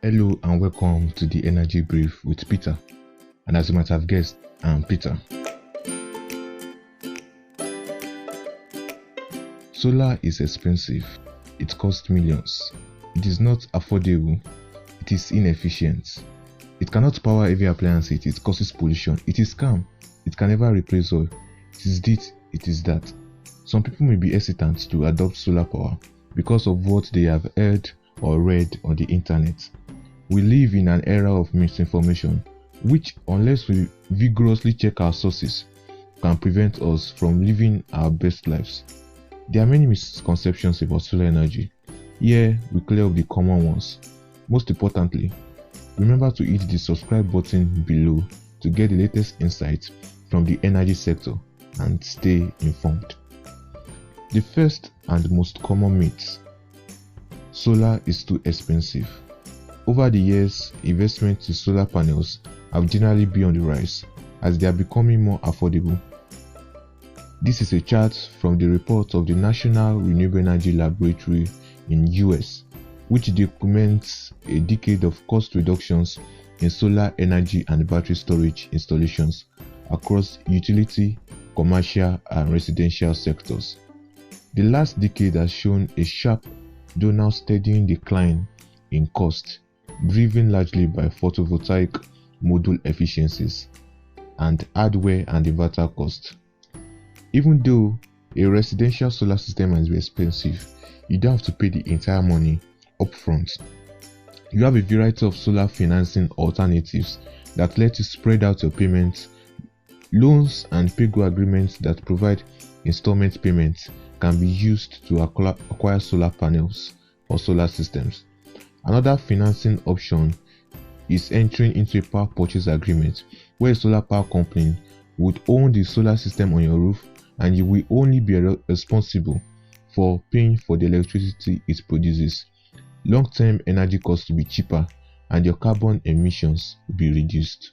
Hello and welcome to the Energy Brief with Peter. And as you might have guessed, I'm Peter. Solar is expensive. It costs millions. It is not affordable. It is inefficient. It cannot power heavy appliances. It causes pollution. It is scam. It can never replace oil. It is this. It is that. Some people may be hesitant to adopt solar power because of what they have heard or read on the internet. We live in an era of misinformation, which, unless we vigorously check our sources, can prevent us from living our best lives. There are many misconceptions about solar energy. Here, we clear up the common ones. Most importantly, remember to hit the subscribe button below to get the latest insights from the energy sector and stay informed. The first and most common myth: solar is too expensive. Over the years, investments in solar panels have generally been on the rise as they are becoming more affordable. This is a chart from the report of the National Renewable Energy Laboratory in US, which documents a decade of cost reductions in solar energy and battery storage installations across utility, commercial, and residential sectors. The last decade has shown a sharp, though now steady decline in cost, driven largely by photovoltaic module efficiencies and hardware and inverter costs. Even though a residential solar system might be expensive, you don't have to pay the entire money upfront. You have a variety of solar financing alternatives that let you spread out your payments. Loans and pay-go agreements that provide installment payments can be used to acquire solar panels or solar systems. Another financing option is entering into a power purchase agreement, where a solar power company would own the solar system on your roof and you will only be responsible for paying for the electricity it produces. Long-term energy costs will be cheaper and your carbon emissions will be reduced.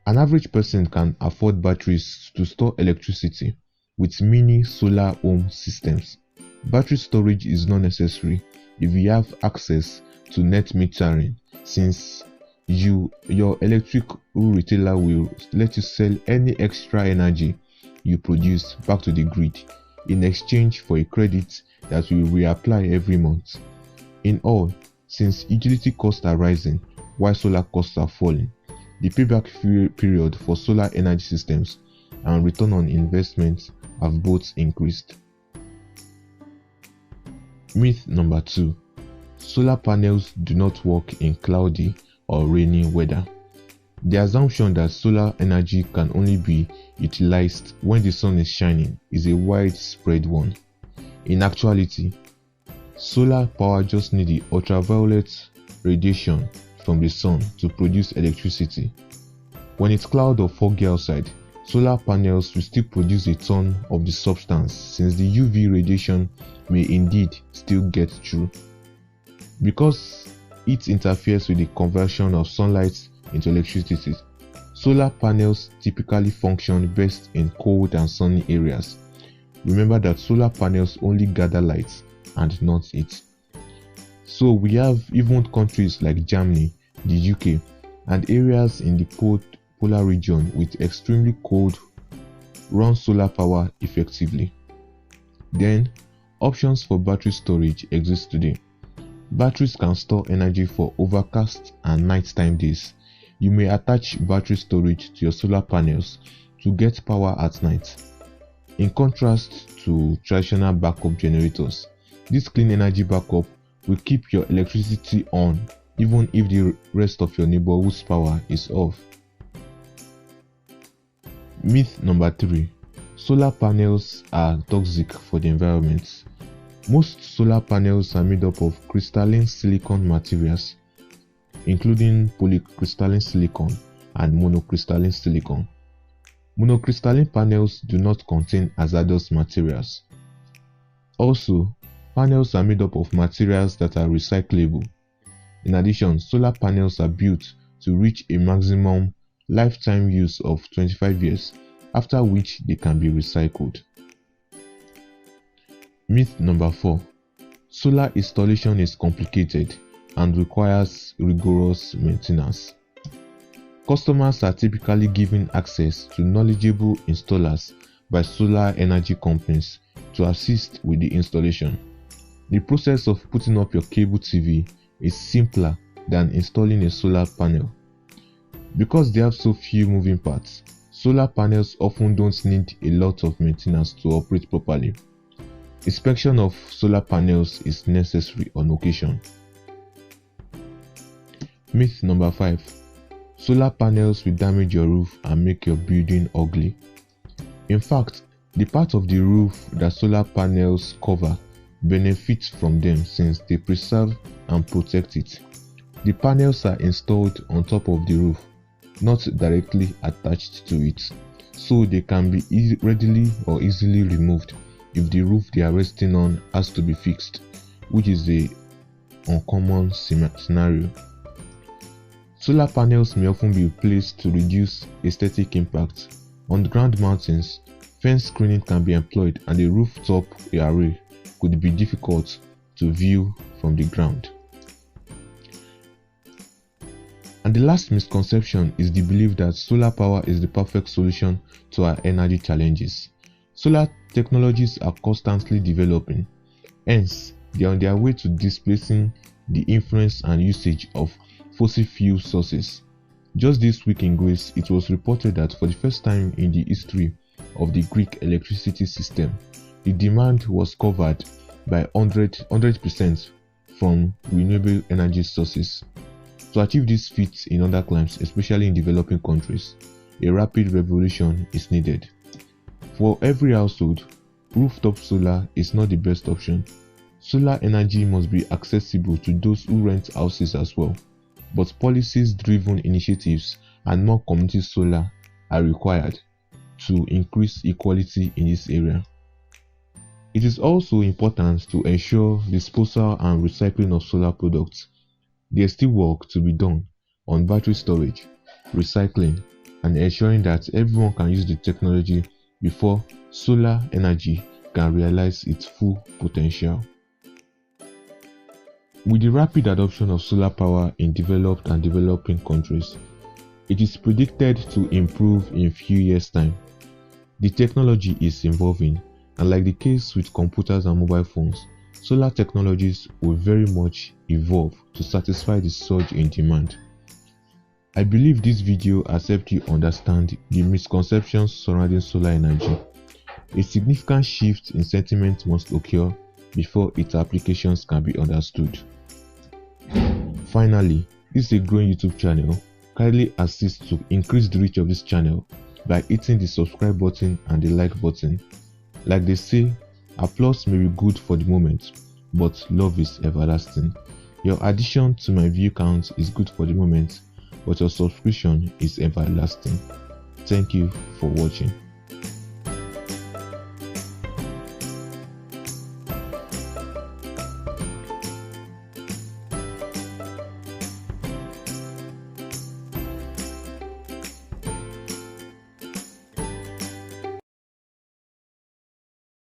An average person can afford batteries to store electricity with mini solar home systems. Battery storage is not necessary if you have access to net metering, since your electrical retailer will let you sell any extra energy you produce back to the grid in exchange for a credit that will reapply every month. In all, since utility costs are rising while solar costs are falling, the payback period for solar energy systems and return on investment have both increased. Myth number 2: solar panels do not work in cloudy or rainy weather. The assumption that solar energy can only be utilized when the sun is shining is a widespread one. In actuality, solar power just needs the ultraviolet radiation from the sun to produce electricity. When it's cloud or foggy outside, solar panels will still produce a ton of the substance, since the UV radiation may indeed still get through. Because it interferes with the conversion of sunlight into electricity, solar panels typically function best in cold and sunny areas. Remember that solar panels only gather light and not heat. So we have even countries like Germany, the UK, and areas in the polar region with extremely cold run solar power effectively. Then, options for battery storage exist today. Batteries can store energy for overcast and nighttime days. You may attach battery storage to your solar panels to get power at night. In contrast to traditional backup generators, this clean energy backup will keep your electricity on even if the rest of your neighborhood's power is off. Myth number 3: solar panels are toxic for the environment. Most solar panels are made up of crystalline silicon materials, including polycrystalline silicon and monocrystalline silicon. Monocrystalline panels do not contain hazardous materials. Also, panels are made up of materials that are recyclable. In addition, solar panels are built to reach a maximum lifetime use of 25 years, after which they can be recycled. Myth number 4: solar installation is complicated and requires rigorous maintenance. Customers are typically given access to knowledgeable installers by solar energy companies to assist with the installation. The process of putting up your cable TV is simpler than installing a solar panel. Because they have so few moving parts, solar panels often don't need a lot of maintenance to operate properly. Inspection of solar panels is necessary on occasion. Myth number 5. Solar panels will damage your roof and make your building ugly. In fact, the part of the roof that solar panels cover benefits from them since they preserve and protect it. The panels are installed on top of the roof, not directly attached to it, so they can be readily or easily removed if the roof they are resting on has to be fixed, which is a uncommon scenario. Solar panels may often be replaced to reduce aesthetic impact. On ground mountains, fence screening can be employed and the rooftop array could be difficult to view from the ground. And the last misconception is the belief that solar power is the perfect solution to our energy challenges. Solar technologies are constantly developing, hence they are on their way to displacing the influence and usage of fossil fuel sources. Just this week in Greece, it was reported that for the first time in the history of the Greek electricity system, the demand was covered by 100% from renewable energy sources. To achieve this feat in other climes, especially in developing countries, a rapid revolution is needed. For every household, rooftop solar is not the best option. Solar energy must be accessible to those who rent houses as well, but policies-driven initiatives and more community solar are required to increase equality in this area. It is also important to ensure disposal and recycling of solar products. There is still work to be done on battery storage, recycling, and ensuring that everyone can use the technology before solar energy can realize its full potential. With the rapid adoption of solar power in developed and developing countries, it is predicted to improve in a few years' time. The technology is evolving, and like the case with computers and mobile phones, solar technologies will very much evolve to satisfy the surge in demand. I believe this video has helped you understand the misconceptions surrounding solar energy. A significant shift in sentiment must occur before its applications can be understood. Finally, this is a growing YouTube channel. Kindly assist to increase the reach of this channel by hitting the subscribe button and the like button. Like they say, applause may be good for the moment, but love is everlasting. Your addition to my view count is good for the moment, but your subscription is everlasting. Thank you for watching.